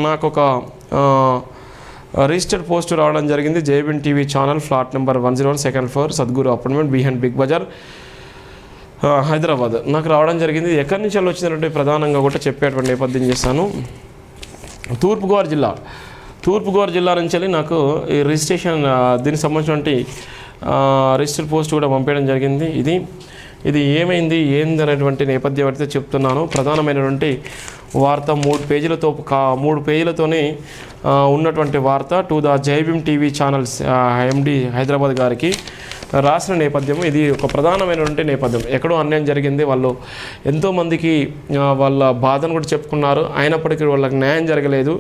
నాకు ఒక registered post రావడం జరిగింది. JBN TV channel, flat number 101, second floor, Sadguru apartment, behind Big Bazaar, Hyderabad. నాకు రావడం జరిగింది. ఎక్కడి నుంచి వచ్చిందంటే ప్రధానంగా కూడా చెప్పేటువంటి నేపథ్యం చేస్తాను. తూర్పుగోదావరి జిల్లా నుంచి వెళ్ళి నాకు ఈ రిజిస్ట్రేషన్ దీనికి సంబంధించినటువంటి రిజిస్టర్ పోస్ట్ కూడా పంపించడం జరిగింది. ఇది ఏమైంది ఏంది అనేటువంటి నేపథ్యం అయితే చెప్తున్నాను. ప్రధానమైనటువంటి వార్త 3 పేజీలతోనే ఉన్నటువంటి వార్త to the JBN TV channels ఎండి హైదరాబాద్ గారికి రాసిన నేపథ్యం. ఇది ఒక ప్రధానమైనటువంటి నేపథ్యం. ఎక్కడో అన్యాయం జరిగింది, వాళ్ళు ఎంతోమందికి వాళ్ళ బాధను కూడా చెప్పుకున్నారు, అయినప్పటికీ వాళ్ళకి న్యాయం జరగలేదు.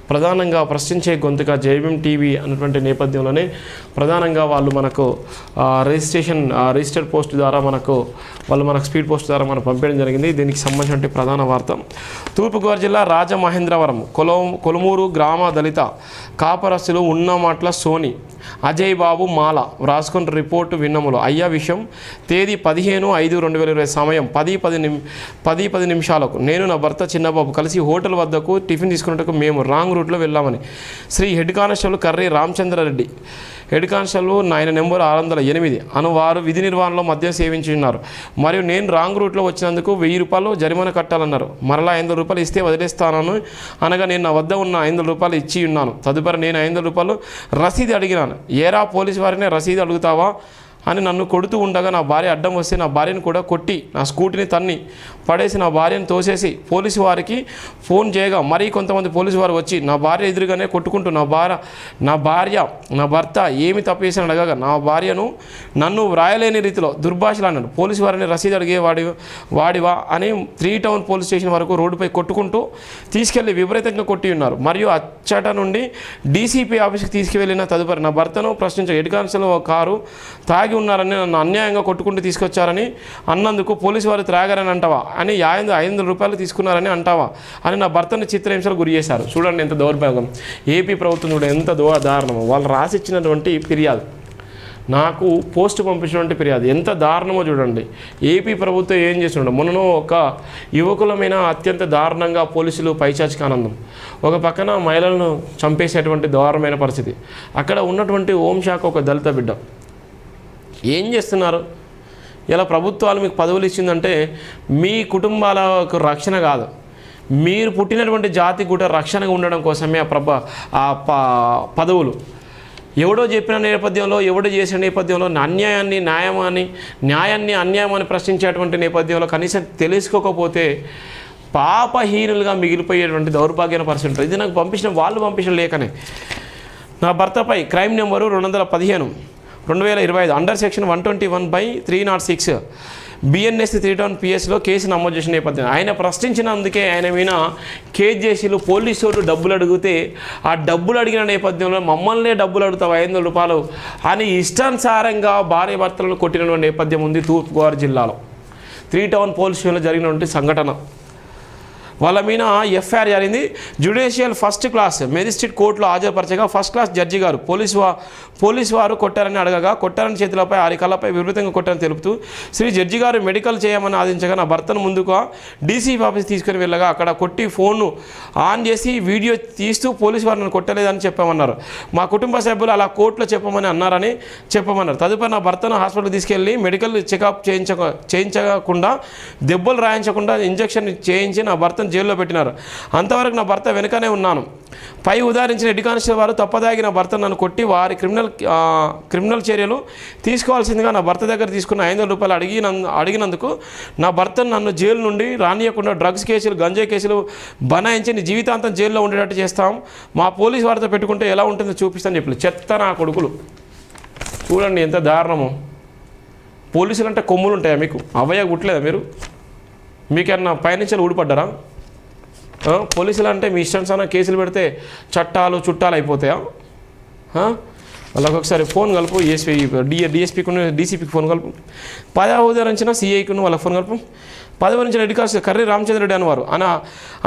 ప్రధానంగా ప్రశ్నించే గొంతుగా జేబీఎన్ టీవీ అన్నటువంటి నేపథ్యంలోనే ప్రధానంగా వాళ్ళు మనకు రిజిస్టర్డ్ పోస్ట్ ద్వారా మనకు స్పీడ్ పోస్ట్ ద్వారా మనకు పంపించడం జరిగింది. దీనికి సంబంధించిన ప్రధాన వార్త. తూర్పుగోదావరి జిల్లా రాజమహేంద్రవరం కొలుమూరు గ్రామ దళిత కాపరస్తులు ఉన్నమాట్ల సోని అజయ్ బాబు మాల రాసుకున్న రిపోర్టు విన్నములు. అయ్యా విషయం తేదీ 15/5/2020 సమయం 10:10 నిమిషాలకు నేను నా భర్త చిన్నబాబు కలిసి హోటల్ వద్దకు టిఫిన్ తీసుకున్నట్టుకు మేము రాంగ్ రూట్లో వెళ్ళామని Shri head constable Karri Ramachandra Reddy, head constable ఆయన నెంబర్ 608 అను వారు విధి నిర్వహణలో మద్యం సేవించి ఉన్నారు. మరియు నేను రాంగ్ రూట్లో వచ్చినందుకు 1000 రూపాయలు జరిమానా కట్టాలన్నారు. మరలా 500 రూపాయలు ఇస్తే వదిలేస్తానని అనగా నేను నా వద్ద ఉన్న 500 రూపాయలు ఇచ్చి ఉన్నాను. తదుపరి నేను 500 రూపాయలు రసీదు అడిగినాను. ఏరా పోలీసు వారినే రసీదు అడుగుతావా అని నన్ను కొడుతూ ఉండగా నా భార్య అడ్డం వస్తే నా భార్యను కూడా కొట్టి నా స్కూటీని తన్ని పడేసి నా భార్యను తోసేసి పోలీసు వారికి ఫోన్ చేయగా మరీ కొంతమంది పోలీసు వారు వచ్చి నా భార్య ఎదురుగానే కొట్టుకుంటూ నా భర్త ఏమి తప్పు చేశాను అడగగా నా భార్యను నన్ను వ్రాయలేని రీతిలో దుర్భాషలు అన్నాడు. పోలీసు వారిని రసీదు అడిగే వాడివా అని 3 టౌన్ పోలీస్ స్టేషన్ వరకు రోడ్డుపై కొట్టుకుంటూ తీసుకెళ్లి విపరీతంగా కొట్టి ఉన్నారు. మరియు అచ్చట నుండి డీసీపీ ఆఫీస్కి తీసుకువెళ్ళిన తదుపరి నా భర్తను ప్రశ్నించ హెడ్ కానిస్టేబుల్ కారు తాగి ఉన్నారని నన్ను అన్యాయంగా కొట్టుకుంటూ తీసుకొచ్చారని అన్నందుకు పోలీసు వారు త్రాగారని అంటావా అని 500 రూపాయలు తీసుకున్నారని అంటావా అని నా భర్తను చిత్రహింసలు గురి చేశారు. చూడండి ఎంత దౌర్భాగ్యం. ఏపీ ప్రభుత్వం కూడా ఎంత దారుణమో. వాళ్ళు రాసిచ్చినటువంటి ఫిర్యాదు, నాకు పోస్ట్ పంపించినటువంటి ఫిర్యాదు ఎంత దారుణమో చూడండి. ఏపీ ప్రభుత్వం ఏం చేస్తుండో. మొన్న ఒక యువకులమైన అత్యంత దారుణంగా పోలీసులు పైచాచిక ఆనందం, ఒక పక్కన మహిళలను చంపేసేటువంటి దారుణమైన పరిస్థితి. అక్కడ ఉన్నటువంటి హోంశాఖ ఒక దళిత బిడ్డ ఏం చేస్తున్నారు? ఇలా ప్రభుత్వాలు మీకు పదవులు ఇచ్చిందంటే మీ కుటుంబాలకు రక్షణ కాదు, మీరు పుట్టినటువంటి జాతి కూడా రక్షణగా ఉండడం కోసమే ఆ పదవులు. ఎవడో చెప్పిన నేపథ్యంలో, ఎవడో చేసిన నేపథ్యంలో న్యాయాన్ని అన్యాయాన్ని ప్రశ్నించేటువంటి నేపథ్యంలో కనీసం తెలుసుకోకపోతే పాపహీనులుగా మిగిలిపోయేటువంటి దౌర్భాగ్యమైన పరిస్థితి ఉంటుంది. ఇది నాకు వాళ్ళు పంపించిన లేఖనే. నా భర్తపై crime number 215/2025 under section 121/306 BNS 3 town PSలో కేసు నమోదు చేసిన నేపథ్యం. ఆయన ప్రశ్నించినందుకే ఆయన మీద కేసు చేసి పోలీసులు డబ్బులు అడిగితే ఆ డబ్బులు అడిగిన నేపథ్యంలో మమ్మల్నే డబ్బులు అడుగుతావు 500 రూపాయలు అని ఇష్టానుసారంగా భార్య భర్తలను కొట్టినటువంటి నేపథ్యం ఉంది తూర్పుగోదావరి జిల్లాలో 3 టౌన్ పోలీస్ స్టేషన్లో జరిగినటువంటి సంఘటన. వాళ్ళ మీద ఎఫ్ఐఆర్ జరిగింది. జ్యుడిషియల్ ఫస్ట్ క్లాస్ మెజిస్ట్రేట్ కోర్టులో హాజరుపరచగా ఫస్ట్ క్లాస్ జడ్జి గారు పోలీసు వారు కొట్టారని అడగగా కొట్టారని చేతులపై అరికలపై విపరీతంగా కొట్టారని తెలుపుతూ శ్రీ జడ్జి గారు మెడికల్ చేయమని ఆదేశించగా నా భర్తను ముందుగా డీసీపీ ఆఫీస్ తీసుకుని వెళ్ళగా అక్కడ కొట్టి ఫోన్ను ఆన్ చేసి వీడియో తీస్తూ పోలీసు వారు నన్ను కొట్టలేదని చెప్పమన్నారు. మా కుటుంబ సభ్యులు అలా కోర్టులో చెప్పమన్నారు. తదుపరి నా భర్తను హాస్పిటల్ తీసుకెళ్ళి మెడికల్ చెకప్ చేయించకుండా దెబ్బలు రాయించకుండా ఇంజక్షన్ చేయించి నా భర్తను జైల్లో పెట్టినారు. అంతవరకు నా భర్త వెనుకనే ఉన్నాను. పై ఉదాహరించిన హెడ్ కానిస్టేబుల్ వారు తప్పదాగి నా భర్త నన్ను కొట్టి వారి క్రిమినల్ చర్యలు తీసుకోవాల్సిందిగా నా భర్త దగ్గర తీసుకున్న 500 రూపాయలు అడిగినందుకు నా భర్తను నన్ను జైలు నుండి రానియకుండా డ్రగ్స్ కేసులు, గంజాయి కేసులు బనాయించి నీ జీవితాంతం జైల్లో ఉండేటట్టు చేస్తాం, మా పోలీసు వారితో పెట్టుకుంటే ఎలా ఉంటుందో చూపిస్తాను చెప్పి చెత్త నా కొడుకులు. చూడండి ఎంత దారుణమో. పోలీసులు అంటే కొమ్ములు ఉంటాయా మీకు? అవయ్య గుట్టలేదా మీరు? మీకన్నా పైనుంచి ఊడిపడ్డారా? పోలీసులు అంటే మీ ఇష్టానుసారం కేసులు పెడితే చుట్టాలు అయిపోతాయా? వాళ్ళకి ఒకసారి ఫోన్ కలుపు, డిఎస్పీకి డీసీపీకి ఫోన్ కలుపు, 10వ ఉదాహరించిన సిఐకి వాళ్ళకి ఫోన్ కలుపు. 10వ నుంచి హెడ్ కానిస్టేబుల్ కర్రీ రామచంద్రరెడ్డి అనేవారు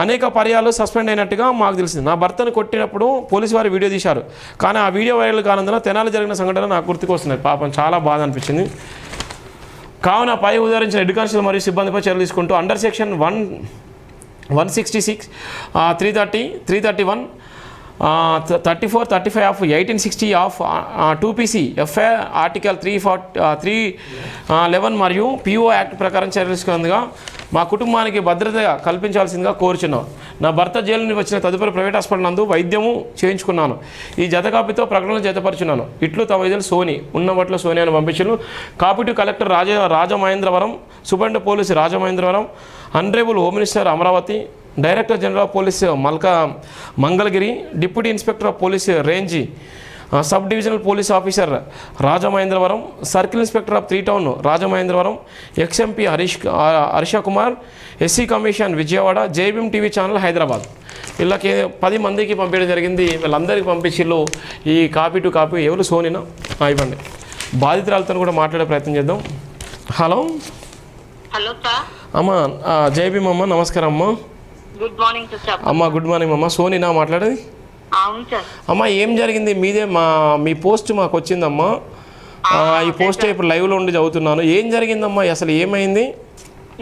అనేక పర్యాలు సస్పెండ్ అయినట్టుగా మాకు తెలిసింది. నా భర్తను కొట్టినప్పుడు పోలీసు వారు వీడియో తీశారు, కానీ ఆ వీడియో వైరల్ కానందున తెనాలి జరిగిన సంఘటన నాకు గుర్తుకొస్తున్నాయి. పాపం చాలా బాధ అనిపించింది. కావున పై ఉదాహరించిన హెడ్ కానిస్టేబుల్ మరియు సిబ్బందిపై చర్యలు తీసుకుంటూ under section 166 330 331 34 35 of 1860 of 2PC FIR article 311 మరియు PO యాక్ట్ ప్రకారం చర్యలు తీసుకుందిగా మా కుటుంబానికి భద్రత కల్పించాల్సిందిగా కోరుచున్నాం. నా భర్త జైలు నుండి వచ్చిన తదుపరి ప్రైవేట్ హాస్పిటల్ నందు వైద్యము చేయించుకున్నాను. ఈ జత కాపీతో ప్రకటనలు జతపరుచున్నాను. ఇట్లు తమ విధులు సోని ఉన్నవట్లో సోని అని పంపించారు. Copy to collector Rajamahendravaram, superintendent police Rajamahendravaram, honourable home minister Amaravati, director general of police Mangalagiri, deputy inspector of police range sub divisional police officer Rajamahendravaram, circle inspector of 3 town Rajamahendravaram, XMP Harsha Kumar, SC commission Vijayawada, JBM TV channel Hyderabad. వీళ్ళకి 10 మందికి పంపించడం జరిగింది. వీళ్ళందరికీ పంపించిళ్ళు ఈ copy to copy. ఎవరు సోనినా ఇవ్వండి. బాధితురాలతో కూడా మాట్లాడే ప్రయత్నం చేద్దాం. Hello hello sir. అమ్మ జేబీఎం అమ్మ, నమస్కారం అమ్మ. Good morning sir. అమ్మ గుడ్ మార్నింగ్ అమ్మ. సోనినా మాట్లాడేది? అవును సార్. అమ్మ ఏం జరిగింది? మీ పోస్ట్ మాకు వచ్చిందమ్మా. ఈ పోస్ట్ ఇప్పుడు లైవ్లో ఉండి చదువుతున్నాను. ఏం జరిగిందమ్మా? అసలు ఏమైంది?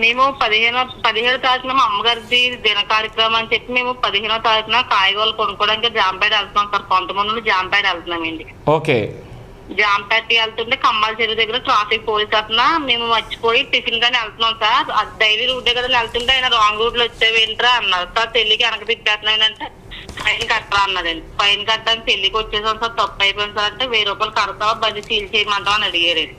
మేము 17వ తారీఖున మా అమ్మగారిది దిన కార్యక్రమం అని చెప్పి మేము 15వ తారీఖున కాయగూరలు కొనుక్కోవడానికి జాంపేట వెళ్తున్నాం సార్. కొంతమంది జాంపేట వెళ్తున్నామండి. ఓకే. జాంపేటకి వెళ్తుంటే కమ్మాల చెరువు దగ్గర ట్రాఫిక్ పోలీస్ అతను మేము మర్చిపోయి టిఫిన్ గానీ వెళ్తున్నాం సార్. డైలీ రూట్ కదా వెళ్తుంటే ఆయన రాంగ్ రూట్ లో వచ్చేవేంట్రా అన్నారు సార్. పెళ్లికి వెనక తిప్పేస్తున్నానంటే ఫైన్ కట్టరా అన్నదండి. ఫైన్ కట్టడానికి పెళ్లికి వచ్చేసాం సార్. తప్పు అయిపోయింది సార్ అంటే 1000 రూపాయలు కడతావా, బండి సీల్ చేయమంటావా అని అడిగారండి.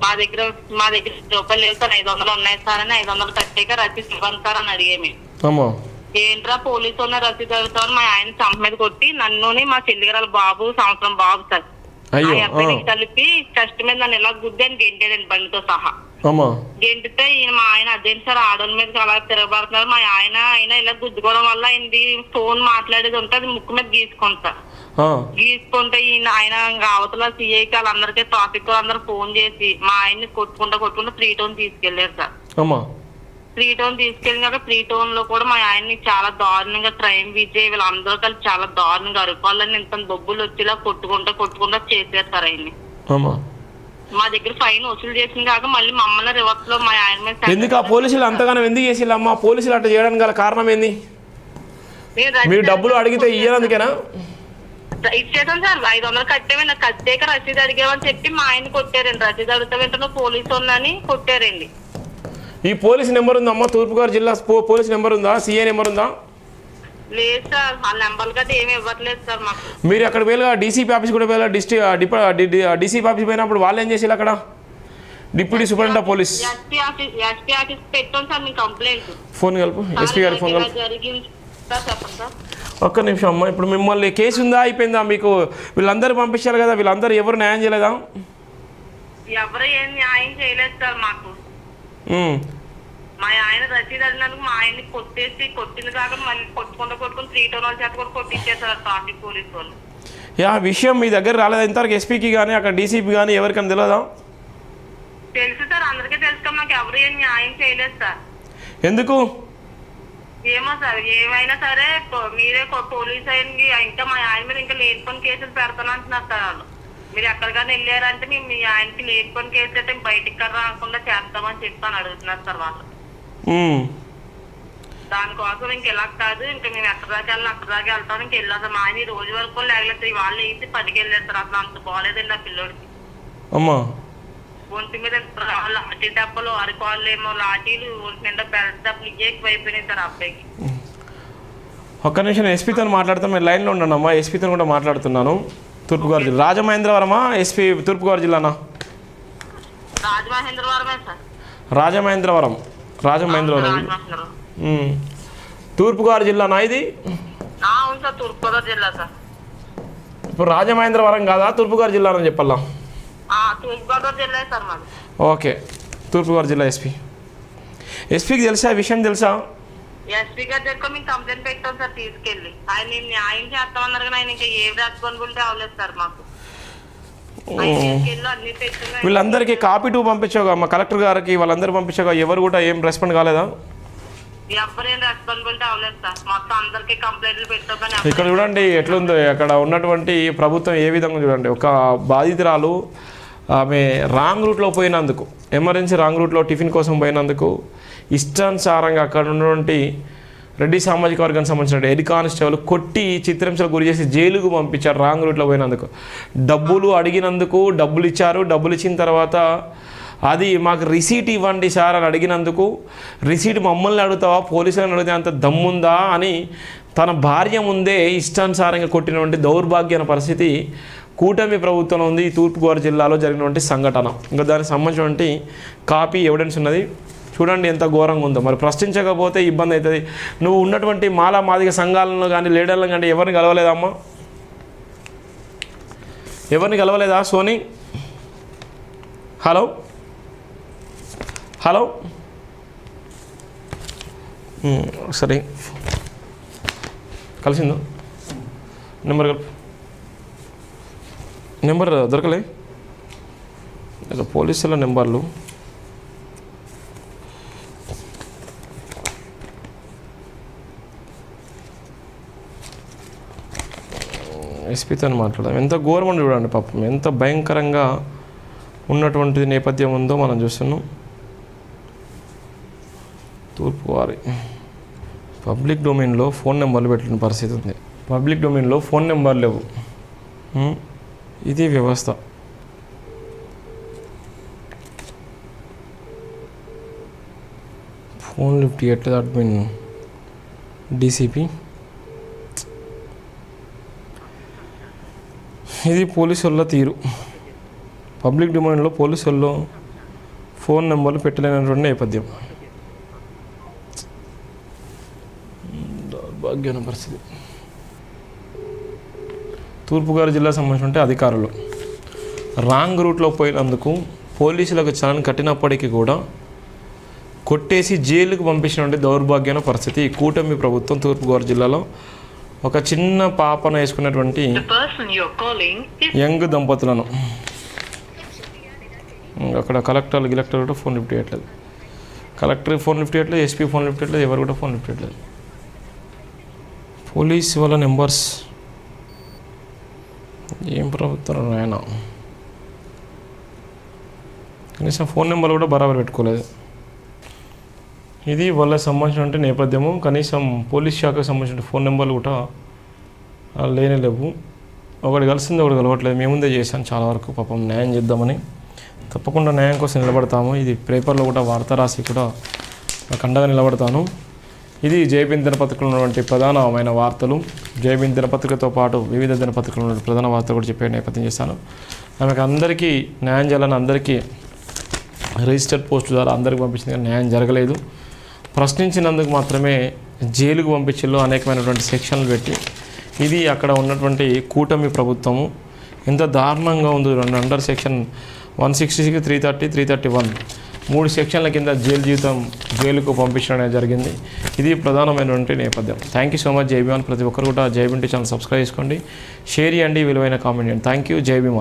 మా దగ్గర 1000 రూపాయలు లేవు సార్, 500 ఉన్నాయి సార్ అని 500 కట్టాక రసీదు ఇవ్వండి సార్ అని అడిగేమి. ఏంట్రా పోలీసు ఉన్న రసీదు అడుగుతామని మా ఆయన చంప మీద కొట్టి నన్నుని మా చెల్లిగారు బాబు సంవత్సరం బాబు సార్ కలిపి చెస్ట్ మీద నన్ను ఇలా గుద్దని గెంటేదండి బండితో సహా. గెంటితే ఈయన మా ఆయన అదేంటి సార్ ఆడోళ్ళ మీద అలా తిరగబడుతున్నారు. మా ఆయన ఇలా గుద్దుకోవడం వల్ల ఆయనది ఫోన్ మాట్లాడేది ఉంటే అది ముక్కు మీద గీసుకుంటా గీసుకుంటే ఆయన అవతల సిఐకి వాళ్ళందరికీ ట్రాఫిక్ వాళ్ళందరూ ఫోన్ చేసి మా ఆయన్ని కొట్టుకుంటా 3 టౌన్ తీసుకెళ్లారు సార్. 3 టౌన్ తీసుకెళ్ళినాక 3 టౌన్ లో కూడా మా ఆయన్ని చాలా దారుణంగా ట్రైన్ విజయ్ వీళ్ళందరూ కలిసి చాలా దారుణంగా అరుకోవాలని ఇంత బొబ్బులు వచ్చేలా కొట్టుకుంటా చేశారు సార్ ఆయన్ని. మా దగ్గర ఫైన్ వసూలు చేసింది కాక మళ్ళీ మమ్మల్ని రివర్స్ లో మా ఆయన మీద ఎందుకు ఆ పోలీసులు అంతగానో ఎందుకు చేసిల్లమ్మా? పోలీసులు అట్లా చేయడానికి గల కారణం ఏంది? మీరు డబ్బులు అడిగితే ఇయ్యనందుకేనా? ఇచ్చేసాం సార్. 500 కట్టేవి నాకు కట్టాక రసీదు అడిగామని చెప్పి మా ఆయన కొట్టారండి. రసీదు అడిగితే వెంటనే పోలీసు ఉందని కొట్టారండి. ఈ పోలీస్ నెంబర్ ఉందమ్మా? తూర్పుగోదావరి జిల్లా పోలీస్ నెంబర్ ఉందా? సిఐ నెంబర్ ఉందా? లేదు సార్, ఆ నెంబర్ గట్రా ఏమి ఇవ్వట్లేదు సార్ మాకు. మీరు అక్కడ వెళ్ళా డీసీపీ ఆఫీస్ కూడా వెళ్ళా డీసీపీ ఆఫీస్ పోయినప్పుడు వాళ్ళు ఏం చేసి అక్కడ deputy superintendent of police SP office పెట్టాం సార్ మీ కంప్లైంట్. ఫోన్ కలుపు, ఎస్పీ గారి ఫోన్ కలుపు. జరిగింది సార్, చెప్పండి సార్. ఒక్క నిమిషం అమ్మా. ఇప్పుడు మిమ్మల్ని కేసు ఉందా అయిపోయిందా? మీకు వీళ్ళందరూ పంపించారు కదా, వీళ్ళందరూ ఎవరు న్యాయం చేయలేదా? ఎవరు ఏం న్యాయం చేయలేదు సార్ మాకు. మా ఆయన రసీదు అడిగినందుకు మా ఆయన్ని కొట్టింది కాక మళ్ళీ కొట్టుకుంటూ 3 టౌన్ వాళ్ళ చేత కూడా కొట్టించేసారు ట్రాఫిక్ పోలీసు వాళ్ళు. విషయం మీ దగ్గర రాలేదు ఇంతవరకు? ఎస్పీకి కానీ అక్కడ డీసీపీ కానీ ఎవరికైనా తెలియదా? తెలుసు సార్, అందరికీ తెలుసు. మాకు ఎవరు ఏం న్యాయం చేయలేదు సార్. ఎందుకు? ఏమో సార్, ఏమైనా సరే మీరే పోలీసు అయ్యి ఇంకా మా ఆయన మీద ఇంకా లేనిపోని కేసులు పెడతానంటున్నారు సార్ వాళ్ళు. మీరు ఎక్కడికైనా వెళ్ళారంటే మేము మీ ఆయనకి లేనిపోని కేసు అయితే బయటికి రాకుండా చేస్తామని చెప్పని అడుగుతున్నారు సార్ వాళ్ళు. దానికోసం ఇంక ఇలా కాదు, ఇంకా మేము ఎక్కడ దాకా వెళ్తాం. ఇంక వెళ్ళాం మా ఆయన ఈ రోజు వరకు లేగలేదు. వాళ్ళు వేసి 10కి వెళ్ళారు సార్. అసలు అంత బాగోలేదండి ఆ పిల్లోడికి. ఒంటి మీద లాఠీ దెబ్బలు, అరికాళ్ళు ఏమో లాఠీలు, ఒంటి నిండా బెల్ట్ దెబ్బలు ఎక్కువ అయిపోయినాయి సార్ అబ్బాయికి. ఒక్క నిమిషం ఎస్పీతో మాట్లాడతాం. మీరు లైన్లో ఉండండి అమ్మా. ఎస్పీతో కూడా మాట్లాడుతున్నాను. తూర్పుగోదావరి జిల్లా రాజమహేంద్రవరమా? ఎస్పీ తూర్పుగోదావరి జిల్లానా? రాజమహేంద్రవరమే సార్. రాజమహేంద్రవరం. తూర్పుగోదావరి జిల్లానా ఇది? అవును సార్, తూర్పుగోదావరి జిల్లా సార్. ఇప్పుడు రాజమహేంద్రవరం కాదా తూర్పుగోదావరి జిల్లానని చెప్పాలా? తూర్పుగోదావరి జిల్లా సార్ మాది. ఓకే, తూర్పుగోదావరి జిల్లా ఎస్పీకి తెలుసా విషయం? తెలుసా? ఎస్పీ గారి దగ్గర మేము కంప్లైంట్ పెట్టాం సార్ తీసుకెళ్ళి. ఆయన న్యాయం చేస్తామన్నారు కానీ ఆయన ఇంకా ఏ రెస్పాన్సిబిలిటీ అవ్వలేదు సార్ మాకు. వీళ్ళందరికీ కాపీ 2 పంపించావు అమ్మ కలెక్టర్ గారికి, వాళ్ళందరూ పంపించాక ఎవరు కూడా ఏం రెస్పాండ్ కాలేదా? ఎవరేం రెస్పాన్సిబిలిటీ అవ్వలేదు సార్. మొత్తం అందరికీ కంప్లైంట్లు పెట్టాం కానీ ఇక్కడ చూడండి ఎట్లుందో అక్కడ ఉన్నటువంటి ప్రభుత్వం ఏ విధంగా చూడండి. ఒక బాధితురాలు ఆమె రాంగ్ రూట్లో పోయినందుకు, ఎమర్జెన్సీ రాంగ్ రూట్లో టిఫిన్ కోసం పోయినందుకు ఇష్టానుసారంగా అక్కడ ఉన్నటువంటి రెడ్డి సామాజిక వర్గానికి సంబంధించిన హెడ్ కానిస్టేబుల్ కొట్టి చిత్రహింసలకు గురి చేసి జైలుకు పంపించారు రాంగ్ రూట్లో పోయినందుకు. డబ్బులు అడిగినందుకు డబ్బులు ఇచ్చారు. డబ్బులు ఇచ్చిన తర్వాత అది మాకు రిసీట్ ఇవ్వండి సార్ అని అడిగినందుకు రిసీట్ మమ్మల్ని అడుగుతావా పోలీసులను అడిగితే అంత దమ్ముందా అని తన భార్య ముందే ఇష్టానుసారంగా కొట్టినటువంటి దౌర్భాగ్యమైన పరిస్థితి కూటమి ప్రభుత్వంలో ఉంది. ఈ తూర్పుగోదావరి జిల్లాలో జరిగినటువంటి సంఘటన. ఇంకా దానికి సంబంధించినటువంటి కాపీ ఎవిడెన్స్ ఉన్నది. చూడండి ఎంత ఘోరంగా ఉందో. మరి ప్రశ్నించకపోతే ఇబ్బంది అవుతుంది. నువ్వు ఉన్నటువంటి మాలా మాదిగ సంఘాలను కానీ లీడర్లను కానీ ఎవరిని కలవలేదమ్మా? ఎవరిని కలవలేదా సోనీ? హలో హలో సరే కలిసిందో నెంబర్ నెంబర్ దొరకలే పోలీసుల నెంబర్లు ఎస్పీతో మాట్లాడదాం. ఎంత ఘోరం చూడండి పాపం, ఎంత భయంకరంగా ఉన్నటువంటి నేపథ్యం ఉందో మనం చూస్తున్నాం. తూర్పుగోదావరి పబ్లిక్ డొమైన్లో ఫోన్ నెంబర్లు పెట్టిన పరిస్థితి ఉంది. పబ్లిక్ డొమైన్లో ఫోన్ నెంబర్ లేవు. ఇది వ్యవస్థ. ఫోన్ లిఫ్ట్ చేయట్లేదు అడ్మిన్ డీసీపీ. ఇది పోలీసుల తీరు. పబ్లిక్ డొమైన్లో పోలీసుల్లో ఫోన్ నెంబర్లు పెట్టలేనటువంటి నేపథ్యం. దౌర్భాగ్యమైన పరిస్థితి. తూర్పుగోదావరి జిల్లాకు సంబంధించిన అధికారులు రాంగ్ రూట్లో పోయినందుకు పోలీసులకు చలాన్ కట్టినప్పటికీ కూడా కొట్టేసి జైలుకు పంపించినటువంటి దౌర్భాగ్యమైన పరిస్థితి. కూటమి ప్రభుత్వం తూర్పుగోదావరి జిల్లాలో ఒక చిన్న పాపను వేసుకున్నటువంటి యంగ్ దంపతులను అక్కడ కలెక్టర్ కూడా ఫోన్ లిఫ్ట్ చేయట్లేదు. కలెక్టర్ ఫోన్ లిఫ్ట్ చేయట్లేదు, ఎస్పీ ఫోన్ లిఫ్ట్ చేయట్లేదు, ఎవరు కూడా ఫోన్ లిఫ్ట్ చేయట్లేదు. పోలీస్ వాళ్ళ నెంబర్స్ ఏం ప్రభుత్వం ఆయన కనీసం ఫోన్ నెంబర్ కూడా బరాబర్ పెట్టుకోలేదు. ఇది వాళ్ళకి సంబంధించిన నేపథ్యము. కనీసం పోలీస్ శాఖకు సంబంధించిన ఫోన్ నెంబర్లు కూడా లేనే లేవు. ఒకటి కలిసింది ఒకటి కలవట్లేదు. మేము ముందే చేశాను చాలా వరకు పాపం న్యాయం చేద్దామని. తప్పకుండా న్యాయం కోసం నిలబడతాము. ఇది పేపర్లో కూడా వార్త రాసి కూడా నాకు అండగా నిలబడతాను. ఇది జైభీమ్ దినపత్రికలో ఉన్నటువంటి ప్రధానమైన వార్తలు. జైభీమ్ దినపత్రికతో పాటు వివిధ దినపత్రికలో ఉన్న ప్రధాన వార్తలు కూడా చెప్పే నేపథ్యం చేస్తాను. ఆమెకు అందరికీ న్యాయం చేయాలని అందరికీ రిజిస్టర్డ్ పోస్ట్ ద్వారా అందరికీ పంపించింది, కానీ న్యాయం జరగలేదు. ప్రశ్నించినందుకు మాత్రమే జైలుకు పంపించిలో అనేకమైనటువంటి సెక్షన్లు పెట్టి ఇది అక్కడ ఉన్నటువంటి కూటమి ప్రభుత్వము ఎంత దారుణంగా ఉందో. అండర్ సెక్షన్ 166, 330, 331 3 సెక్షన్ల కింద జైలుకు పంపించడం అనేది జరిగింది. ఇది ప్రధానమైనటువంటి నేపథ్యం. థ్యాంక్ యూ సో మచ్ జై భీమ్. ప్రతి ఒక్కరు కూడా జై భీమ్ ఛానల్ సబ్స్క్రైబ్ చేసుకోండి, షేర్ చేయండి, విలువైన కామెంట్ చేయండి. Thank you. జై భీమ్.